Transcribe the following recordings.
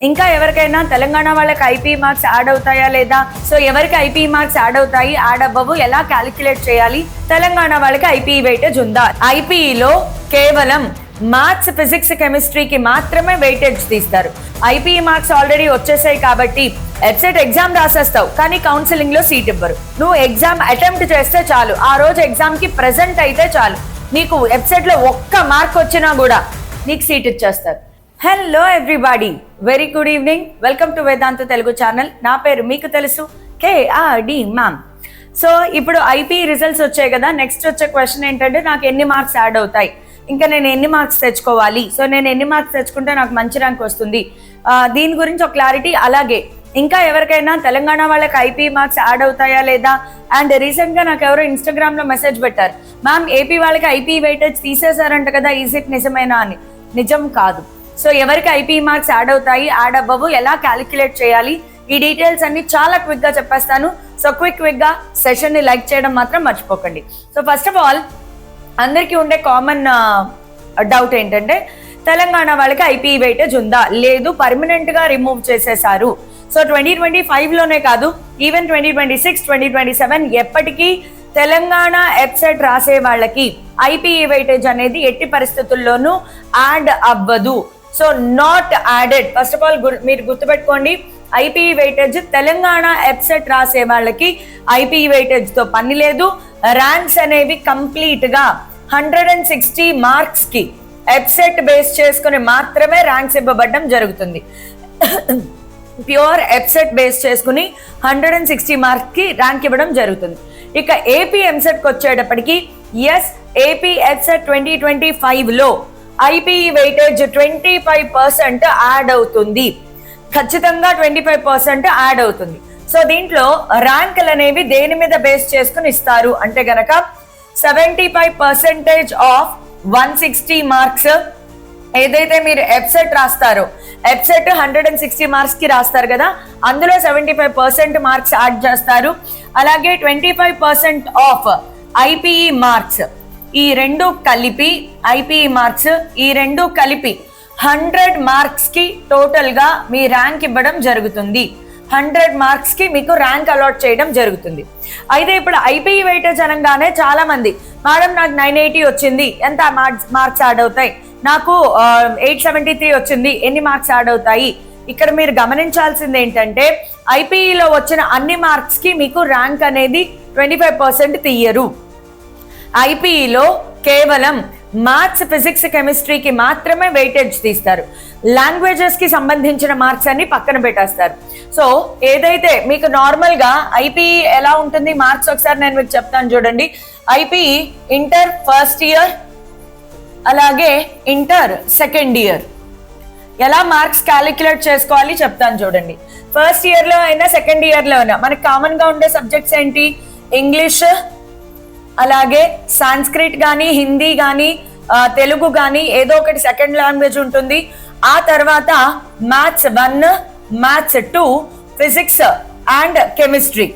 ఇంకా ఎవరికైనా తెలంగాణ వాళ్ళకి ఐపీ మార్క్స్ యాడ్ అవుతాయా లేదా, సో ఎవరికి ఐపీ మార్క్స్ యాడ్ అవుతాయి, యాడ్ అవ్వవు, ఎలా క్యాలిక్యులేట్ చేయాలి, తెలంగాణ వాళ్ళకి ఐపీ వెయిటేజ్ ఉందా? ఐపీఈలో కేవలం మ్యాథ్స్, ఫిజిక్స్, కెమిస్ట్రీకి మాత్రమే వెయిటేజ్ తీస్తారు. ఐపీఈ మార్క్స్ ఆల్రెడీ వచ్చేసాయి కాబట్టి వెబ్సైట్ ఎగ్జామ్ రాసేస్తావు, కానీ కౌన్సిలింగ్ లో సీట్ ఇవ్వరు. నువ్వు ఎగ్జామ్ అటెంప్ట్ చేస్తే చాలు, ఆ రోజు ఎగ్జామ్ కి ప్రెజెంట్ అయితే చాలు, నీకు వెబ్సైట్ లో ఒక్క మార్క్ వచ్చినా కూడా నీకు సీట్ ఇచ్చేస్తారు. Hello everybody, very good evening, welcome to Vedanta Telugu channel. నా పేరు మీకు తెలుసు, KRD మ్యామ్. సో ఇప్పుడు ఐపీ రిజల్ట్స్ వచ్చాయి కదా, నెక్స్ట్ వచ్చే క్వశ్చన్ ఏంటంటే నాకు ఎన్ని మార్క్స్ యాడ్ అవుతాయి, ఇంకా నేను ఎన్ని మార్క్స్ తెచ్చుకోవాలి, సో నేను ఎన్ని మార్క్స్ తెచ్చుకుంటే నాకు మంచి ర్యాంక్ వస్తుంది, దీని గురించి ఒక క్లారిటీ. అలాగే ఇంకా ఎవరికైనా తెలంగాణ వాళ్ళకి ఐపీ మార్క్స్ యాడ్ అవుతాయా లేదా, అండ్ రీసెంట్ గా నాకు ఎవరో ఇన్స్టాగ్రామ్ లో మెసేజ్ పెట్టారు, మ్యామ్ ఏపీ వాళ్ళకి ఐపీ వెయిటేజ్ తీసేశారంట కదా, ఈజ్ ఇట్ నిజమేనా అని. నిజం కాదు. సో ఎవరికి ఐపీ మార్క్స్ యాడ్ అవుతాయి, యాడ్ అవ్వవు, ఎలా క్యాలిక్యులేట్ చేయాలి, ఈ డీటెయిల్స్ అన్ని చాలా క్విక్ గా చెప్పేస్తాను. సో క్విక్ గా సెషన్ ని లైక్ చేయడం మాత్రం మర్చిపోకండి. సో ఫస్ట్ ఆఫ్ ఆల్ అందరికీ ఉండే కామన్ డౌట్ ఏంటంటే తెలంగాణ వాళ్ళకి ఐపీ వెయిటేజ్ ఉందా, లేదు పర్మనెంట్ గా రిమూవ్ చేసేసారు. సో 2025 లోనే కాదు, ఈవెన్ 2026, 2027 ఎప్పటికీ తెలంగాణ వెబ్సైట్ రాసే వాళ్ళకి ఐపీఈ వెయిటేజ్ అనేది ఎట్టి పరిస్థితుల్లోనూ యాడ్ అవ్వదు. So not added. First of all మీరు గుర్తుపెట్టుకోండి, ఐపీఈ వెయిటేజ్ తెలంగాణ వెబ్సైట్ రాసే వాళ్ళకి ఐపీఈ వెయిటేజ్ తో పని లేదు. ర్యాంక్స్ అనేవి కంప్లీట్ గా 160 మార్క్స్ కి వెబ్సైట్ బేస్ చేసుకుని మాత్రమే ర్యాంక్స్ ఇవ్వబడడం జరుగుతుంది. ప్యూర్ వెబ్సైట్ బేస్ చేసుకుని 160 మార్క్స్ కి ర్యాంక్ ఇవ్వడం జరుగుతుంది. ఇక ఏపీ ఎంసెట్ కి వచ్చేటప్పటికి ఎస్, ఏపీ ఎంసెట్ 2025 లో ఐపీఈ వెయిటేజ్ 25% యాడ్ అవుతుంది. ఖచ్చితంగా 25% యాడ్ అవుతుంది. సో దీంట్లో ర్యాంకులు అనేవి దేని మీద బేస్ చేసుకుని ఇస్తారు అంటే గనక 75% ఆఫ్ 160 మార్క్స్ ఏదైతే మీరు వెబ్సైట్ రాస్తారో, వెబ్సైట్ 160 మార్క్స్ కి రాస్తారు కదా, అందులో 75% మార్క్స్ యాడ్ చేస్తారు. అలాగే 25% ఆఫ్ ఐపీఈ మార్క్స్, ఈ రెండు కలిపి ఐపీఈ మార్క్స్ ఈ రెండు కలిపి 100 మార్క్స్ కి టోటల్ గా మీ ర్యాంక్ ఇవ్వడం జరుగుతుంది. 100 మార్క్స్ కి మీకు ర్యాంక్ అలాట్ చేయడం జరుగుతుంది. అయితే ఇప్పుడు ఐపీఈ వెయిటేజ్ అనగానే చాలా మంది, మేడం నాకు 980 వచ్చింది, ఎంత మార్క్స్ యాడ్ అవుతాయి, నాకు 873 వచ్చింది, ఎన్ని మార్క్స్ యాడ్ అవుతాయి. ఇక్కడ మీరు గమనించాల్సింది ఏంటంటే ఐపీఈలో వచ్చిన అన్ని మార్క్స్ కి మీకు ర్యాంక్ అనేది 25% తీయరు. ఐపీఈలో కేవలం మ్యాథ్స్, ఫిజిక్స్, కెమిస్ట్రీకి మాత్రమే వెయిటేజ్ తీస్తారు. లాంగ్వేజెస్ కి సంబంధించిన మార్క్స్ అన్ని పక్కన పెట్టేస్తారు. సో ఏదైతే మీకు నార్మల్ గా ఐపీఈ ఎలా ఉంటుంది మార్క్స్ ఒకసారి నేను మీకు చెప్తాను చూడండి. ఐపీఈ ఇంటర్ ఫస్ట్ ఇయర్, అలాగే ఇంటర్ సెకండ్ ఇయర్ ఎలా మార్క్స్ క్యాలిక్యులేట్ చేసుకోవాలి చెప్తాను చూడండి. ఫస్ట్ ఇయర్ లో అయినా సెకండ్ ఇయర్ లో అయినా మనకి కామన్ గా ఉండే సబ్జెక్ట్స్ ఏంటి, ఇంగ్లీష్, అలాగే సాంస్క్రిట్ కానీ, హిందీ కానీ, తెలుగు కానీ ఏదో ఒకటి సెకండ్ లాంగ్వేజ్ ఉంటుంది. ఆ తర్వాత maths 1, maths 2, physics and chemistry.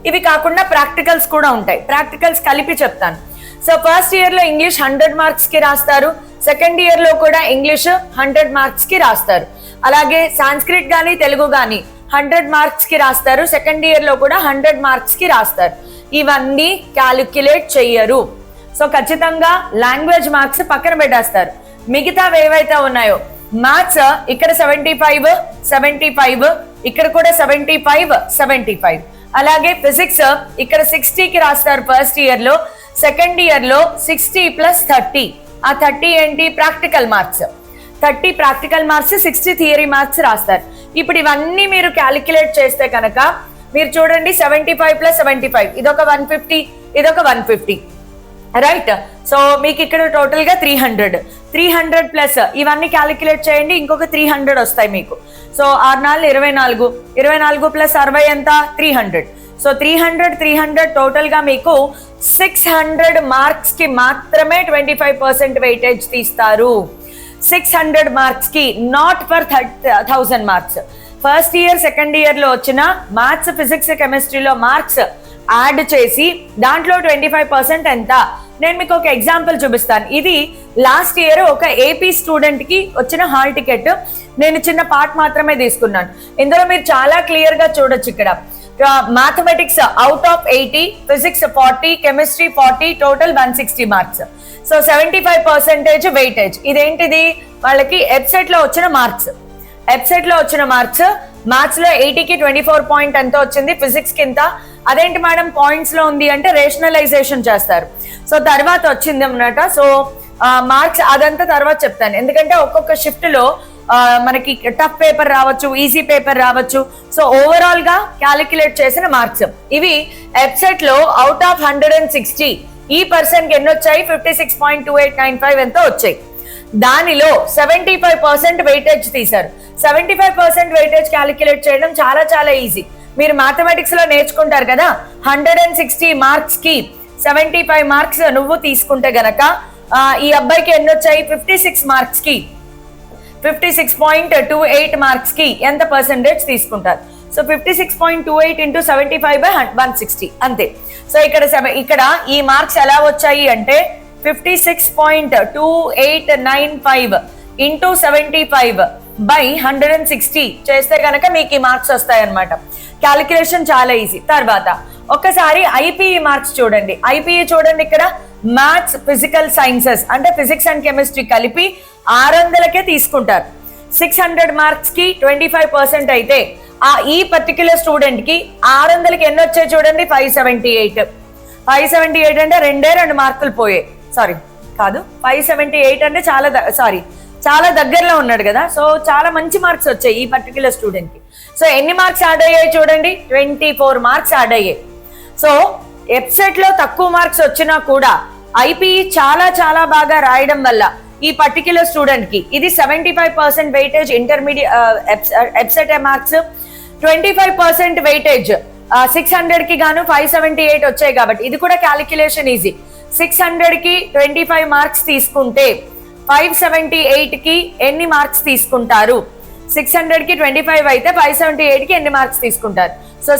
ఇవి కాకుండా ప్రాక్టికల్స్ కూడా ఉంటాయి, ప్రాక్టికల్స్ కలిపి చెప్తాను. సో ఫస్ట్ ఇయర్ లో ఇంగ్లీష్ 100 మార్క్స్ కి రాస్తారు, సెకండ్ ఇయర్ లో కూడా ఇంగ్లీష్ 100 మార్క్స్ కి రాస్తారు. అలాగే సాంస్క్రిట్ కానీ, తెలుగు కానీ 100 మార్క్స్ కి రాస్తారు, సెకండ్ ఇయర్ లో కూడా 100 మార్క్స్ కి రాస్తారు. ఇవన్నీ క్యాలిక్యులేట్ చెయ్యరు. సో ఖచ్చితంగా లాంగ్వేజ్ మార్క్స్ పక్కన పెట్టేస్తారు. మిగతావి ఏవైతే ఉన్నాయో మ్యాథ్స్ ఇక్కడ 75, ఇక్కడ కూడా 75. అలాగే ఫిజిక్స్ ఇక్కడ 60 కి రాస్తారు ఫస్ట్ ఇయర్ లో, సెకండ్ ఇయర్ లో 60 + 30. ఆ 30 ఏంటి, practical marks. 30 practical marks, 60 theory marks రాస్తారు. ఇప్పుడు ఇవన్నీ మీరు క్యాలిక్యులేట్ చేస్తే కనుక మీరు చూడండి 75 + 75 ఇదొక 150, ఇదొక 150, రైట్. సో మీకు ఇక్కడ టోటల్ గా 300 ప్లస్ ఇవన్నీ క్యాలిక్యులేట్ చేయండి, ఇంకొక 300 వస్తాయి మీకు. సో 6×4 24 + 60 ఎంత, 300. సో 300 టోటల్ గా మీకు 600 మార్క్స్ కి మాత్రమే 25% వెయిటేజ్ తీస్తారు. 600 మార్క్స్ కి, not for 1000 marks. First year second year లో వచ్చిన మ్యాథ్స్, ఫిజిక్స్, కెమిస్ట్రీలో మార్క్స్ యాడ్ చేసి దాంట్లో 25% ఎంత, నేను మీకు ఒక ఎగ్జాంపుల్ చూపిస్తాను. ఇది లాస్ట్ ఇయర్ ఒక ఏపీ స్టూడెంట్ కి వచ్చిన హాల్ టికెట్. నేను చిన్న పార్ట్ మాత్రమే తీసుకున్నాను. ఇందులో మీరు చాలా క్లియర్ గా చూడొచ్చు. ఇక్కడ mathematics out of 80, physics 40, chemistry 40, total 160 marks. So 75% weightage. ఇదేంటిది వాళ్ళకి వెబ్సైట్ లో వచ్చిన మార్క్స్. వెబ్సైట్ లో వచ్చిన మార్క్స్ మ్యాథ్స్ లో 80కి 24 పాయింట్ ఎంతో వచ్చింది, ఫిజిక్స్ కింద. అదేంటి మేడం పాయింట్స్ లో ఉంది అంటే రేషనలైజేషన్ చేస్తారు. సో తర్వాత వచ్చింది అన్నమాట. సో మార్క్స్ అదంతా తర్వాత చెప్తాను, ఎందుకంటే ఒక్కొక్క షిఫ్ట్ లో మనకి టఫ్ పేపర్ రావచ్చు, ఈజీ పేపర్ రావచ్చు. సో ఓవరాల్ గా క్యాలిక్యులేట్ చేసిన మార్క్స్ ఇవి. వెబ్సైట్ లో అవుట్ ఆఫ్ 160 ఈ పర్సన్ కి ఎన్ని వచ్చాయి? 56.2895 ఎంతో వచ్చాయి. దానిలో 75% వెయిటేజ్ తీశారు. 75% వెయిటేజ్ క్యాలిక్యులేట్ చేయడం చాలా చాలా ఈజీ. మీరు మ్యాథమెటిక్స్ లో నేర్చుకుంటారు కదా, 160 మార్క్స్ కి 75 మార్క్స్ నువ్వు తీసుకుంటే గనక ఈ అబ్బాయికి ఎన్ని వచ్చాయి? 56 మార్క్స్ కి 56.28 మార్క్స్ కి ఎంత పర్సెంటేజ్ తీసుకుంటారు? సో 56.28 ఇంటూ 75/160 అంతే. సో ఇక్కడ ఈ మార్క్స్ ఎలా వచ్చాయి అంటే 56.2895 ఇంటూ 75/160 చేస్తే కనుక మీకు ఈ మార్క్స్ వస్తాయి అన్నమాట. క్యాలిక్యులేషన్ చాలా ఈజీ. తర్వాత ఒక్కసారి ఐపీఈ మార్క్స్ చూడండి. ఐపీఈ చూడండి, ఇక్కడ మ్యాథ్స్, ఫిజికల్ సైన్సెస్ అంటే ఫిజిక్స్ అండ్ కెమిస్ట్రీ కలిపి 600కే తీసుకుంటారు. 600 మార్క్స్ కి 25% అయితే ఈ పర్టిక్యులర్ స్టూడెంట్ కి 600కి ఎన్ని వచ్చాయి చూడండి? 578. 578 అంటే 2 మార్కులు పోయాయి. సారీ కాదు, 578 అంటే చాలా దగ్గరలో ఉన్నాడు కదా. సో చాలా మంచి మార్క్స్ వచ్చాయి ఈ పర్టిక్యులర్ స్టూడెంట్ కి. సో ఎన్ని మార్క్స్ యాడ్ అయ్యాయి చూడండి? 24 మార్క్స్ యాడ్ అయ్యాయి. సో వెబ్సైట్ లో తక్కువ మార్క్స్ వచ్చినా కూడా ఐపీఈ చాలా చాలా బాగా రాయడం వల్ల ఈ పర్టిక్యులర్ స్టూడెంట్ కి ఇది 75% weightage intermediate website marks, 25% weightage 600 కి గాను 578 వచ్చాయి కాబట్టి ఇది కూడా క్యాలిక్యులేషన్ ఈజీ. 600 కి 25 మార్క్స్ తీసుకుంటే 578 కి ఎన్ని మార్క్స్ తీసుకుంటారు? 600 కి 25 అయితే 578 కి ఎన్ని మార్క్స్ తీసుకుంటారు? సో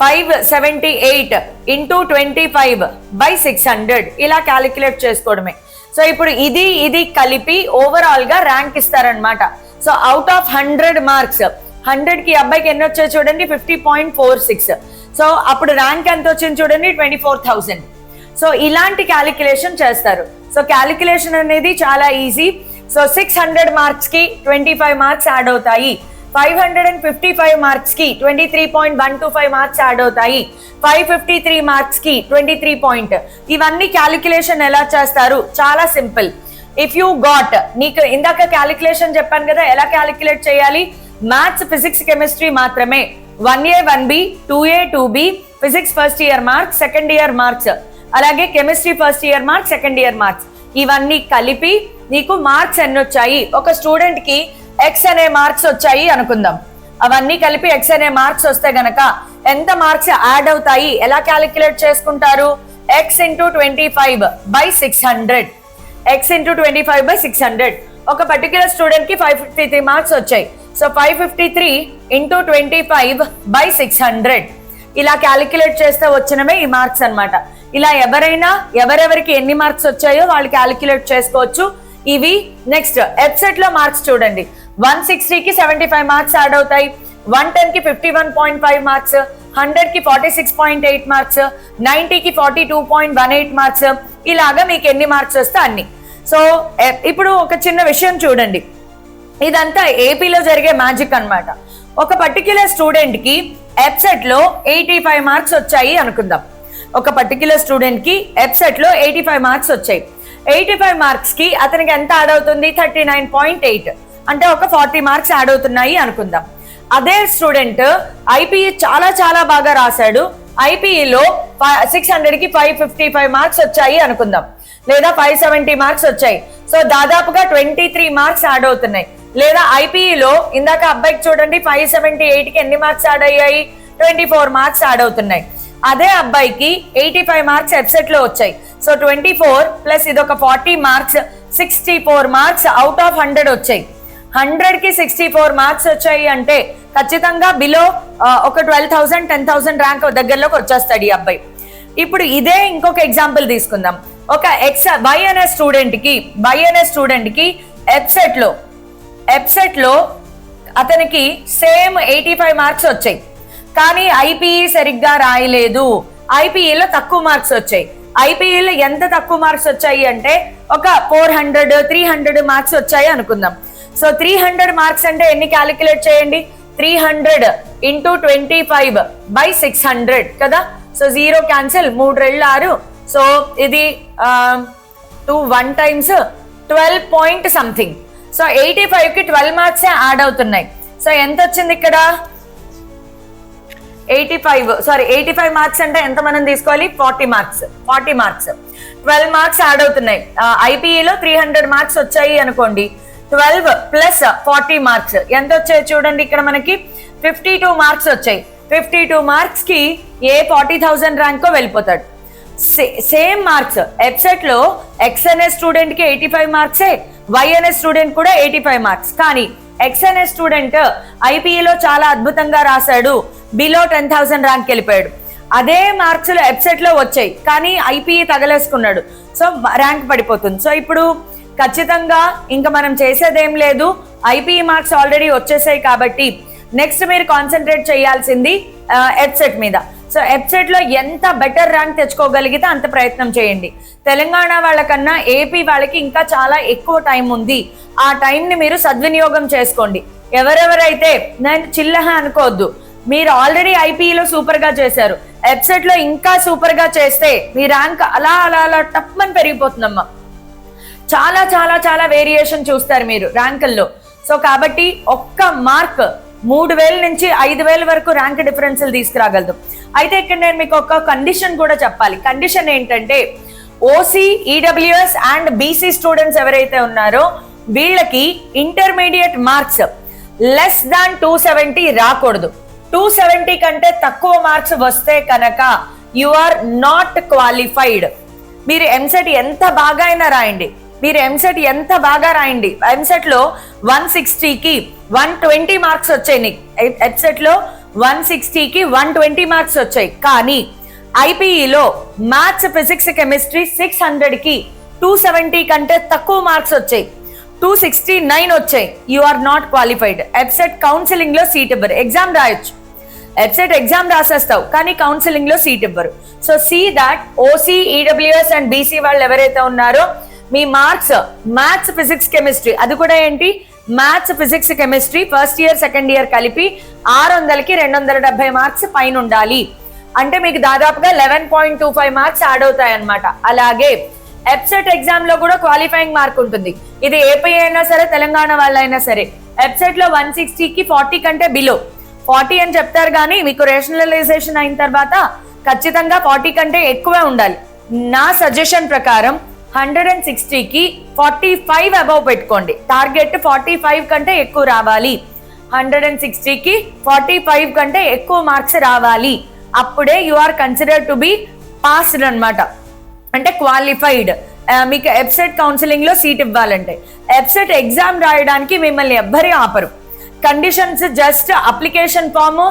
578 ఇంటూ 25/600 ఇలా క్యాలిక్యులేట్ చేసుకోవడమే. సో ఇప్పుడు ఇది కలిపి ఓవరాల్ గా ర్యాంక్ ఇస్తారనమాట. సో అవుట్ ఆఫ్ 100 మార్క్స్ 100 కి అబ్బాయికి ఎన్ని వచ్చాయి చూడండి? 50.46. సో అప్పుడు ర్యాంక్ ఎంత వచ్చింది చూడండి? 24,000. సో ఇలాంటి క్యాలిక్యులేషన్ చేస్తారు. సో క్యాలిక్యులేషన్ అనేది చాలా ఈజీ. సో 600 మార్క్స్ కి 25 మార్క్స్ యాడ్ అవుతాయి. 555 మార్క్స్ కి 23.125 మార్క్స్ యాడ్ అవుతాయి. 553 మార్క్స్ కి 23 పాయింట్. ఇవన్నీ క్యాలిక్యులేషన్ ఎలా చేస్తారు? చాలా సింపుల్. ఇఫ్ యూ గాట్, నీకు ఇందాక క్యాలిక్యులేషన్ చెప్పాను కదా ఎలా క్యాలిక్యులేట్ చేయాలి. మ్యాథ్స్, ఫిజిక్స్, కెమిస్ట్రీ మాత్రమే 1A 1B 2A 2B, physics first year marks, second year marks, అలాగే chemistry first year marks, second year marks, ఇవన్నీ కలిపి నీకు మార్క్స్ ఎన్ని వచ్చాయి? ఒక స్టూడెంట్ కి ఎక్స్ అనే మార్క్స్ వచ్చాయి అనుకుందాం. అవన్నీ కలిపి ఎక్స్ అనే మార్క్స్ వస్తే గనక ఎంత మార్క్స్ యాడ్ అవుతాయి? ఎలా క్యాలిక్యులేట్ చేసుకుంటారు? X into 25/600. X into 25/600. ఒక పర్టికులర్ స్టూడెంట్ కి 553 మార్క్స్ వచ్చాయి. సో 553 ఇంటూ 25/600 ఇలా క్యాలిక్యులేట్ చేస్తే వచ్చినవే ఈ మార్క్స్ అన్నమాట. ఇలా ఎవరెవరికి ఎన్ని మార్క్స్ వచ్చాయో వాళ్ళు క్యాలిక్యులేట్ చేసుకోవచ్చు. ఇవి నెక్స్ట్ వెబ్సైట్ లో మార్క్స్ చూడండి. 160 కి 75 మార్క్స్ యాడ్ అవుతాయి. 110 కి 51.5 మార్క్స్, 100 కి 46.8 మార్క్స్, 90 కి 42.18 మార్క్స్. ఇలాగా మీకు ఎన్ని మార్క్స్ వస్తే అన్ని. సో ఇప్పుడు ఒక చిన్న విషయం చూడండి. ఇదంతా ఏపీలో జరిగే మ్యాజిక్ అన్నమాట. ఒక పర్టిక్యులర్ స్టూడెంట్ కి వెబ్సైట్ లో 85 మార్క్స్ వచ్చాయి అనుకుందాం. ఒక పర్టిక్యులర్ స్టూడెంట్ కి వెబ్సైట్ లో 85 మార్క్స్ వచ్చాయి. 85 మార్క్స్ కి అతనికి ఎంత యాడ్ అవుతుంది? 39.8. అంటే ఒక 40 మార్క్స్ యాడ్ అవుతున్నాయి అనుకుందాం. అదే స్టూడెంట్ ఐపీఈ చాలా చాలా బాగా రాశాడు. ఐపీఈలో 600 కి 555 మార్క్స్ వచ్చాయి అనుకుందాం, లేదా 570 మార్క్స్ వచ్చాయి. సో దాదాపుగా 23 మార్క్స్ యాడ్ అవుతున్నాయి. లేదా ఐపీఈలో ఇందాక అబ్బాయికి చూడండి 578 కి ఎన్ని మార్క్స్ యాడ్ అయ్యాయి? 24 మార్క్స్ యాడ్ అవుతున్నాయి. అదే అబ్బాయికి 85 మార్క్స్ వెబ్సైట్ లో వచ్చాయి. సో 24 ప్లస్ ఇది ఒక 40 మార్క్స్, 64 మార్క్స్ అవుట్ ఆఫ్ 100 వచ్చాయి. 100 కి 64 మార్క్స్ వచ్చాయి అంటే ఖచ్చితంగా బిలో ఒక 12,000 10,000 ర్యాంక్ దగ్గరలోకి వచ్చేస్తాడు ఈ అబ్బాయి. ఇప్పుడు ఇదే ఇంకొక ఎగ్జాంపుల్ తీసుకుందాం. ఒక వై అనే స్టూడెంట్ కి ఎప్సెట్లో అతనికి సేమ్ 85 మార్క్స్ వచ్చాయి, కానీ ఐపీఈ సరిగ్గా రాయలేదు, ఐపీఈలో తక్కువ మార్క్స్ వచ్చాయి. ఐపీఈలో ఎంత తక్కువ మార్క్స్ వచ్చాయి అంటే ఒక 400-300 మార్క్స్ వచ్చాయి అనుకుందాం. సో 300 మార్క్స్ అంటే ఎన్ని క్యాలిక్యులేట్ చేయండి, 300 × 25/600 కదా. So 0 cancel, 3 రెళ్ళు 6. సో ఇది 2 1 times 12 point something. సో 85కి 12 మార్క్స్ యాడ్ అవుతున్నాయి. సో ఎంత వచ్చింది ఇక్కడ, 85 మార్క్స్ అంటే ఎంత మనం తీసుకోవాలి, 40 మార్క్స్. 12 మార్క్స్ యాడ్ అవుతున్నాయి. ఐపీఈలో 300 మార్క్స్ వచ్చాయి అనుకోండి, 12 + 40 మార్క్స్ ఎంత వచ్చాయి చూడండి. ఇక్కడ మనకి 52 మార్క్స్ వచ్చాయి. 52 మార్క్స్ కి ఏ 40,000 ర్యాంకో వెళ్ళిపోతాడు. సేమ్ మార్క్స్ ఎప్సెట్ లో ఎక్స్ అనే స్టూడెంట్ కి 85 మార్క్సే, వై అనే స్టూడెంట్ కూడా 85 మార్క్స్. కానీ ఎక్స్ అనే స్టూడెంట్ ఐపీఈలో చాలా అద్భుతంగా రాశాడు, బిలో 10,000 ర్యాంక్ వెళ్ళిపోయాడు. అదే మార్క్స్ ఎప్సెట్ లో వచ్చాయి, కానీ ఐపీఈ తగలేసుకున్నాడు, సో ర్యాంక్ పడిపోతుంది. సో ఇప్పుడు ఖచ్చితంగా ఇంకా మనం చేసేదేం లేదు, ఐపీఈ మార్క్స్ ఆల్రెడీ వచ్చేసాయి కాబట్టి నెక్స్ట్ మీరు కాన్సన్ట్రేట్ చేయాల్సింది ఎప్సెట్ మీద. సో ఎప్సెట్ లో ఎంత బెటర్ ర్యాంక్ తెచ్చుకోగలిగితే అంత ప్రయత్నం చేయండి. తెలంగాణ వాళ్ళకన్నా ఏపీ వాళ్ళకి ఇంకా చాలా ఎక్కువ టైం ఉంది, ఆ టైంని మీరు సద్వినియోగం చేసుకోండి. ఎవరెవరైతే నేను చిల్లహ అనుకోవద్దు, మీరు ఆల్రెడీ ఐపీఈలో సూపర్ గా చేశారు, ఎప్సెట్ లో ఇంకా సూపర్ గా చేస్తే మీ ర్యాంక్ అలా అలా అలా టప్మని పెరిగిపోతుందమ్మా. చాలా చాలా చాలా వేరియేషన్ చూస్తారు మీరు ర్యాంకుల్లో. సో కాబట్టి ఒక్క మార్క్ 3,000 నుంచి 5,000 వరకు ర్యాంక్ డిఫరెన్స్లు తీసుకురాగలదు. అయితే ఇక్కడ నేను మీకు ఒక కండిషన్ కూడా చెప్పాలి. కండిషన్ ఏంటంటే OC, EWS and BC students ఎవరైతే ఉన్నారో వీళ్ళకి ఇంటర్మీడియట్ మార్క్స్ లెస్ దాన్ 270 రాకూడదు. 270 కంటే తక్కువ మార్క్స్ వస్తే కనుక యు ఆర్ నాట్ క్వాలిఫైడ్. మీరు ఎంసెట్ ఎంత బాగా అయినా రాయండి, ఎంసెట్ లో 160కి 120 మార్క్స్ వచ్చాయి నీకు, ఎప్సెట్ లో 160కి 120 మార్క్స్ వచ్చాయి. కానీ ఐపీఈలో మ్యాథ్స్, ఫిజిక్స్, కెమిస్ట్రీ 600కి 270 కంటే తక్కువ మార్క్స్ వచ్చాయి, 269 వచ్చాయి. You are not qualified. EAPCET counselling లో సీట్ ఇవ్వరు, ఎగ్జామ్ రాయొచ్చు, ఎప్సెట్ ఎగ్జామ్ రాసేస్తావు కానీ కౌన్సిలింగ్ లో సీట్ ఇవ్వరు. So see that OC, EWS and BC వాళ్ళు ఎవరైతే ఉన్నారో మీ మార్క్స్ మ్యాథ్స్, ఫిజిక్స్, కెమిస్ట్రీ, అది కూడా ఏంటి maths, physics, chemistry first year second year కలిపి 600కి 270 మార్క్స్ పైన ఉండాలి. అంటే మీకు దాదాపుగా 11.25 మార్క్స్ యాడ్ అవుతాయి అన్నమాట. అలాగే ఎప్సెట్ ఎగ్జామ్ లో కూడా క్వాలిఫైయింగ్ మార్క్ ఉంటుంది. ఇది ఏపీ అయినా సరే, తెలంగాణ వాళ్ళైనా సరే. ఎప్సెట్ లో 160కి 40 కంటే బిలో, 40 అని చెప్తారు కానీ మీకు రేషనలైజేషన్ అయిన తర్వాత ఖచ్చితంగా 40 కంటే ఎక్కువే ఉండాలి. నా సజెషన్ ప్రకారం 160కి 45 అబౌవ్ పెట్టుకోండి. టార్గెట్ 45 కంటే ఎక్కువ రావాలి. 160కి 45 కంటే ఎక్కువ మార్క్స్ రావాలి. అప్పుడే you are considered to be passed అన్నమాట, అంటే క్వాలిఫైడ్. మీకు ఎప్సెట్ కౌన్సిలింగ్ లో సీట్ ఇవ్వాలంటే ఎప్సెట్ ఎగ్జామ్ రాయడానికి మిమ్మల్ని ఎవ్వరి ఆపరు. Conditions just application form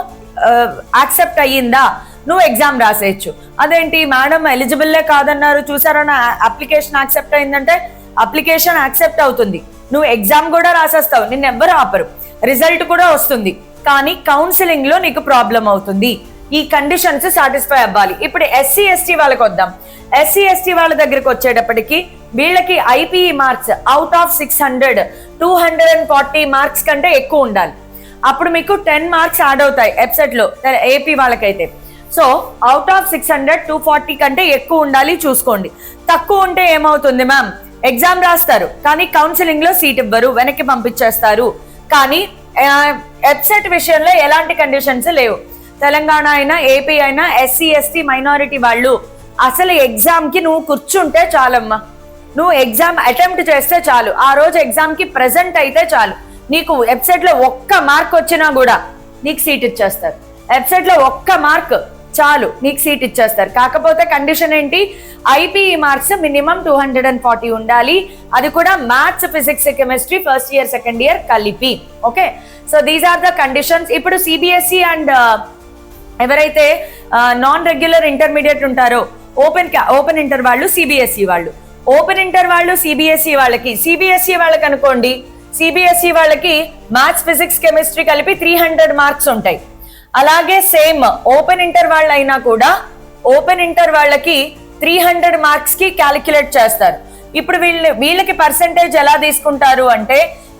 accept అయ్యిందా నువ్వు ఎగ్జామ్ రాసేయచ్చు. అదేంటి మేడం ఎలిజిబుల్లే కాదన్నారు, చూసారా నా అప్లికేషన్ యాక్సెప్ట్ అయిందంటే అప్లికేషన్ యాక్సెప్ట్ అవుతుంది, నువ్వు ఎగ్జామ్ కూడా రాసేస్తావు, నిన్ను ఎవ్వరు ఆపరు, రిజల్ట్ కూడా వస్తుంది. కానీ కౌన్సిలింగ్ లో నీకు ప్రాబ్లం అవుతుంది. ఈ కండిషన్స్ సాటిస్ఫై అవ్వాలి. ఇప్పుడు ఎస్సీ ఎస్టీ వాళ్ళకి వద్దాం. ఎస్సీ ఎస్టీ వాళ్ళ దగ్గరికి వచ్చేటప్పటికి వీళ్ళకి IPE marks out of 600 240 marks కంటే ఎక్కువ ఉండాలి. అప్పుడు మీకు 10 మార్క్స్ యాడ్ అవుతాయి ఎప్సెట్ లో, ఏపీ వాళ్ళకైతే. సో అవుట్ ఆఫ్ 600 240 కంటే ఎక్కువ ఉండాలి, చూసుకోండి. తక్కువ ఉంటే ఏమవుతుంది మ్యామ్, ఎగ్జామ్ రాస్తారు కానీ కౌన్సిలింగ్ లో సీట్ ఇవ్వరు, వెనక్కి పంపించేస్తారు. కానీ ఎప్సెట్ విషయంలో ఎలాంటి కండిషన్స్ లేవు. తెలంగాణ అయినా ఏపీ అయినా ఎస్సీ ఎస్టీ మైనారిటీ వాళ్ళు అసలు ఎగ్జామ్ కి నువ్వు కూర్చుంటే చాలమ్మా, నువ్వు ఎగ్జామ్ అటెంప్ట్ చేస్తే చాలు, ఆ రోజు ఎగ్జామ్ కి ప్రెజెంట్ అయితే చాలు, నీకు వెబ్సైట్ లో ఒక్క మార్క్ వచ్చినా కూడా నీకు సీట్ ఇచ్చేస్తారు. వెబ్సైట్ లో ఒక్క మార్క్ చాలు నీకు సీట్ ఇచ్చేస్తారు. కాకపోతే కండిషన్ ఏంటి, ఐపీఈ మార్క్స్ మినిమం 240 ఉండాలి, అది కూడా maths, physics, chemistry first year second year కలిపి. Okay, so these are the conditions. ఇప్పుడు సిబిఎస్ఈ అండ్ ఎవరైతే నాన్ రెగ్యులర్ ఇంటర్మీడియట్ ఉంటారో ఓపెన్ ఇంటర్ వాళ్ళు, సిబిఎస్ఈ వాళ్ళు, ఓపెన్ ఇంటర్ వాళ్ళు సిబిఎస్ఈ వాళ్ళకి అనుకోండి, సిబిఎస్ఈ వాళ్ళకి మ్యాథ్స్, ఫిజిక్స్, కెమిస్ట్రీ కలిపి 300 మార్క్స్ ఉంటాయి. అలాగే సేమ్ ఓపెన్ ఇంటర్ వాళ్ళు అయినా కూడా ఓపెన్ ఇంటర్ వాళ్ళకి 300 మార్క్స్ కి క్యాలిక్యులేట్ చేస్తారు. ఇప్పుడు వీళ్ళకి పర్సెంటేజ్ ఎలా తీసుకుంటారు అంటే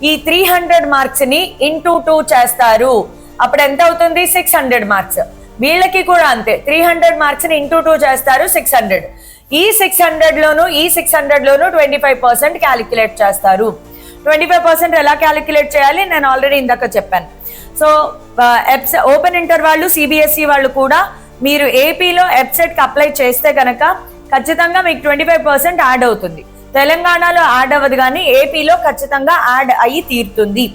ఈ 300 మార్క్స్ ని ఇంటూ 2 చేస్తారు. అప్పుడు ఎంత అవుతుంది? 600 మార్క్స్. వీళ్ళకి కూడా అంతే, 300 మార్క్స్ ని ఇంటూ 2 చేస్తారు, 600. ఈ 600 లోను 25% క్యాలిక్యులేట్ చేస్తారు. 25% ఎలా క్యాలిక్యులేట్ చేయాలి నేను ఆల్రెడీ ఇందాక చెప్పాను. సో ఓపెన్ ఇంటర్ వాళ్ళు, సిబిఎస్ఈ వాళ్ళు కూడా మీరు ఏపీలో ఎబ్సెట్ కి అప్లై చేస్తే కనుక ఖచ్చితంగా మీకు 25% యాడ్ అవుతుంది. తెలంగాణలో యాడ్ అవ్వదు, కానీ ఏపీలో ఖచ్చితంగా యాడ్ అయ్యి తీరుతుంది.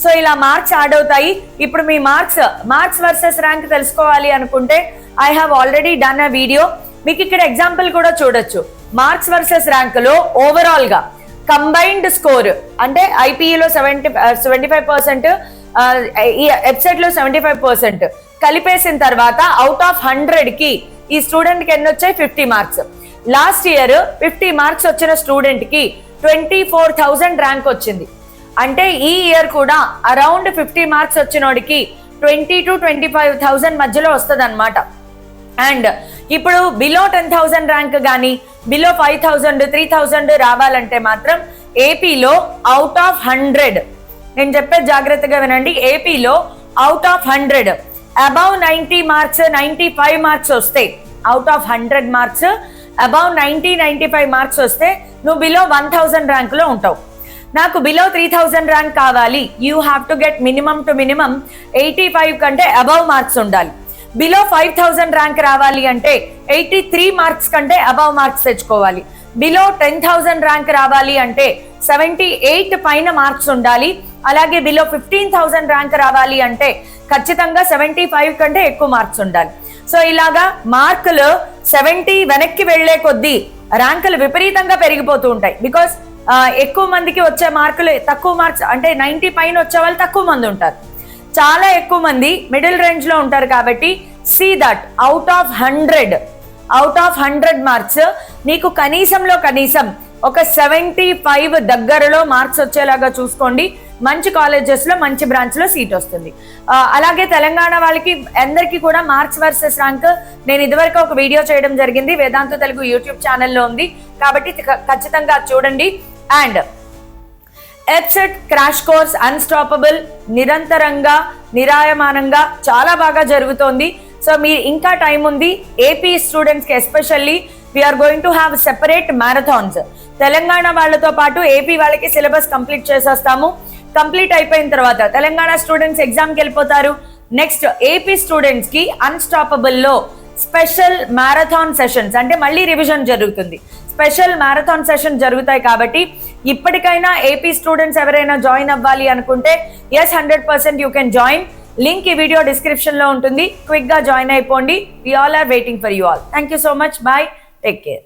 సో ఇలా మార్క్స్ యాడ్ అవుతాయి. ఇప్పుడు మీ మార్క్స్ వర్సెస్ ర్యాంక్ తెలుసుకోవాలి అనుకుంటే I have already done a video. మీకు ఇక్కడ ఎగ్జాంపుల్ కూడా చూడొచ్చు. మార్క్స్ వర్సెస్ ర్యాంక్ లో ఓవరాల్ గా కంబైన్డ్ స్కోర్ అంటే ఐపీఈలో 75%, ఈ ఎబ్సెట్ లో 75% కలిపేసిన తర్వాత అవుట్ ఆఫ్ 100 కి ఈ స్టూడెంట్ కి ఎన్ని వచ్చాయి? 50 మార్క్స్. లాస్ట్ ఇయర్ 50 మార్క్స్ వచ్చిన స్టూడెంట్ కి 24,000 ర్యాంక్ వచ్చింది. అంటే ఈ ఇయర్ కూడా అరౌండ్ 50 మార్క్స్ వచ్చినోడికి 20 to 25,000 మధ్యలో వస్తుంది అనమాట. అండ్ ఇప్పుడు బిలో 10,000 ర్యాంక్ కానీ బిలో 5,000, 3,000 రావాలంటే మాత్రం ఏపీలో అవుట్ ఆఫ్ 100, నేను చెప్పేది జాగ్రత్తగా వినండి, ఏపీలో out of 100 above 90 marks, 95 marks వస్తే, out of 100 marks above 90-95 marks వస్తే నువ్వు బిలో 1,000 ర్యాంక్ లో ఉంటావు. నాకు బిలో 3,000 ర్యాంక్ కావాలి, you have to get minimum 85 కంటే అబౌవ్ మార్క్స్ ఉండాలి. బిలో 5,000 ర్యాంక్ రావాలి అంటే 83 మార్క్స్ కంటే అబౌవ్ మార్క్స్ తెచ్చుకోవాలి. బిలో 10,000 ర్యాంక్ రావాలి అంటే 78 పైన మార్క్స్ ఉండాలి. అలాగే బిలో 15,000 ర్యాంక్ రావాలి అంటే ఖచ్చితంగా 75 కంటే ఎక్కువ మార్క్స్ ఉండాలి. సో ఇలాగా మార్కులు 70 వెనక్కి వెళ్లే కొద్దీ ర్యాంకులు విపరీతంగా పెరిగిపోతూ ఉంటాయి. బికాస్ ఎక్కువ మందికి వచ్చే మార్కులు తక్కువ మార్క్స్ అంటే 90 పైన వచ్చే వాళ్ళు తక్కువ మంది ఉంటారు, చాలా ఎక్కువ మంది మిడిల్ రేంజ్ లో ఉంటారు. కాబట్టి see that out of 100 marks నీకు కనీసంలో కనీసం ఒక 75 దగ్గరలో మార్క్స్ వచ్చేలాగా చూసుకోండి. మంచి కాలేజెస్ లో మంచి బ్రాంచ్ లో సీట్ వస్తుంది. అలాగే తెలంగాణ వాళ్ళకి అందరికీ కూడా మార్క్స్ వర్సెస్ ర్యాంక్ నేను ఇదివరకు ఒక వీడియో చేయడం జరిగింది, వేదాంత తెలుగు యూట్యూబ్ ఛానల్లో ఉంది, కాబట్టి ఖచ్చితంగా చూడండి. అండ్ ఎబ్సెట్ క్రాష్ కోర్స్ అన్స్టాపబుల్ నిరంతరంగా నిరాయమానంగా చాలా బాగా జరుగుతోంది. సో మీరు ఇంకా టైం ఉంది. ఏపీ స్టూడెంట్స్ కి especially we're going to have separate marathons. Telangana వాళ్ళతో పాటు ఏపీ వాళ్ళకి సిలబస్ కంప్లీట్ చేసేస్తాము. కంప్లీట్ అయిపోయిన తర్వాత తెలంగాణ స్టూడెంట్స్ ఎగ్జామ్కి వెళ్ళిపోతారు. నెక్స్ట్ ఏపీ స్టూడెంట్స్ కి అన్స్టాపబుల్ లో స్పెషల్ మ్యారథాన్ సెషన్స్ అంటే మళ్ళీ రివిజన్ జరుగుతుంది. స్పెషల్ మ్యారథాన్ సెషన్ జరుగుతాయి. కాబట్టి ఇప్పటికైనా ఏపీ స్టూడెంట్స్ ఎవరైనా జాయిన్ అవ్వాలి అనుకుంటే yes 100% you can join. Link ఈ వీడియో డిస్క్రిప్షన్ లో ఉంటుంది, క్విక్ గా జాయిన్ అయిపోండి. We all are waiting for you all. Thank you so much. Bye, take care.